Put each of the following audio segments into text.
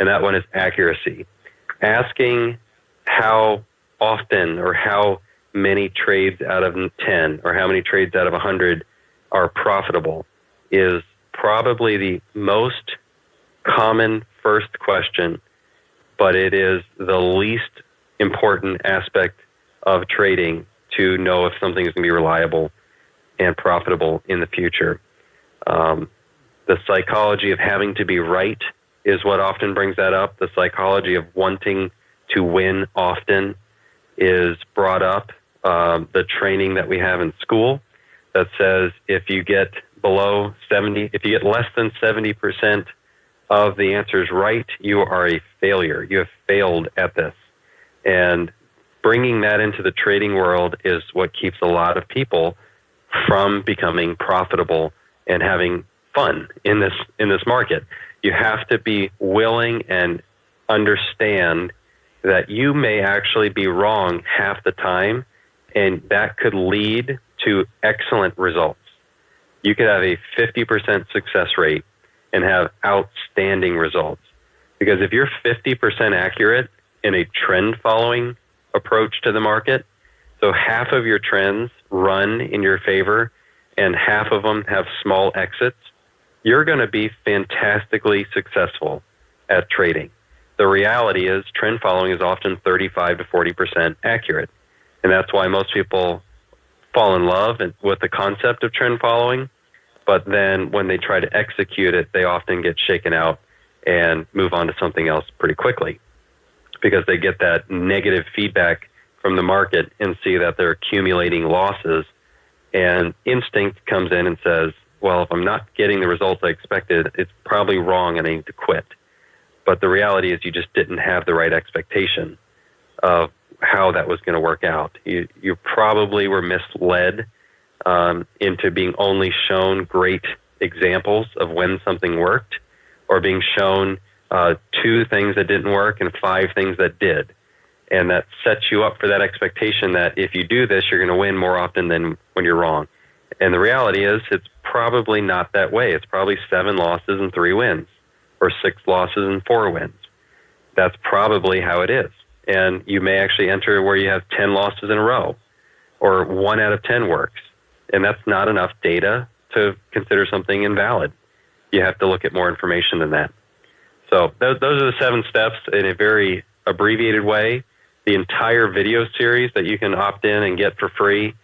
and that one is accuracy. Asking how often or how many trades out of 10 or how many trades out of 100 are profitable is probably the most common first question, but it is the least important aspect of trading to know if something is going to be reliable and profitable in the future. The psychology of having to be right is what often brings that up. The psychology of wanting to win often is brought up. The training that we have in school that says if you get if you get less than 70% of the answers right, you are a failure. You have failed at this. And bringing that into the trading world is what keeps a lot of people from becoming profitable and having fun in this market. You have to be willing and understand that you may actually be wrong half the time, and that could lead to excellent results. You could have a 50% success rate and have outstanding results. Because if you're 50% accurate in a trend following approach to the market, so half of your trends run in your favor and half of them have small exits, you're going to be fantastically successful at trading. The reality is trend following is often 35 to 40% accurate. And that's why most people fall in love with the concept of trend following, but then when they try to execute it, they often get shaken out and move on to something else pretty quickly because they get that negative feedback from the market and see that they're accumulating losses, and instinct comes in and says, well, if I'm not getting the results I expected, it's probably wrong and I need to quit. But the reality is you just didn't have the right expectation of how that was going to work out. You probably were misled into being only shown great examples of when something worked, or being shown 2 things that didn't work and 5 things that did. And that sets you up for that expectation that if you do this, you're going to win more often than when you're wrong. And the reality is it's probably not that way. It's probably 7 losses and 3 wins, or 6 losses and 4 wins. That's probably how it is. And you may actually enter where you have 10 losses in a row, or 1 out of 10 works. And that's not enough data to consider something invalid. You have to look at more information than that. So those are the 7 steps in a very abbreviated way. The entire video series that you can opt in and get for free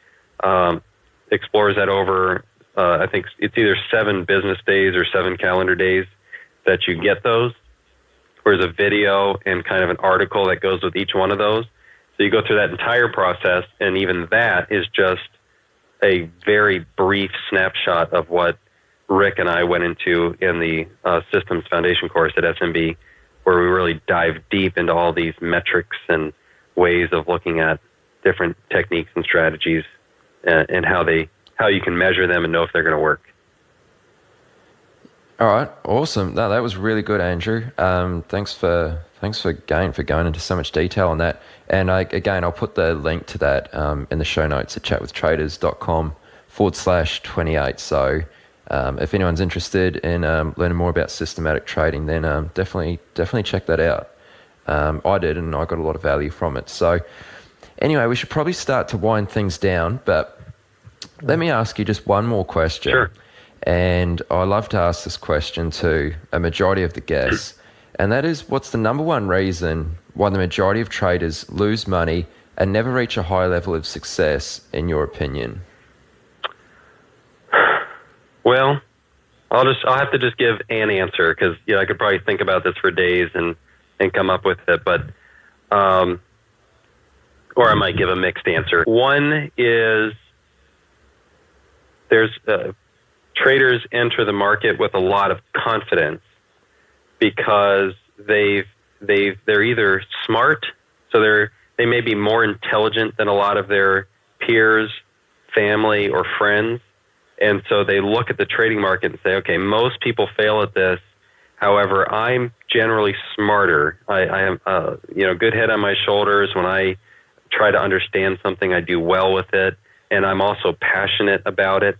explores that over, I think it's either 7 business days or 7 calendar days that you get those. There's a video and kind of an article that goes with each one of those. So you go through that entire process, and even that is just a very brief snapshot of what Rick and I went into in the Systems Foundation course at SMB, where we really dive deep into all these metrics and ways of looking at different techniques and strategies and how you can measure them and know if they're going to work. All right, awesome. No, that was really good, Andrew. Thanks for going into so much detail on that. And I'll put the link to that in the show notes at chatwithtraders.com/28. So if anyone's interested in learning more about systematic trading, then definitely check that out. I did, and I got a lot of value from it. So anyway, we should probably start to wind things down, but let me ask you just one more question. Sure. And I love to ask this question to a majority of the guests, and that is, what's the number one reason why the majority of traders lose money and never reach a high level of success, in your opinion? Well, I'll have to just give an answer because I could probably think about this for days and come up with it, but or I might give a mixed answer. One is traders enter the market with a lot of confidence because they're either smart, so they may be more intelligent than a lot of their peers, family, or friends, and so they look at the trading market and say, okay, most people fail at this. However, I'm generally smarter. I have good head on my shoulders. When I try to understand something, I do well with it, and I'm also passionate about it.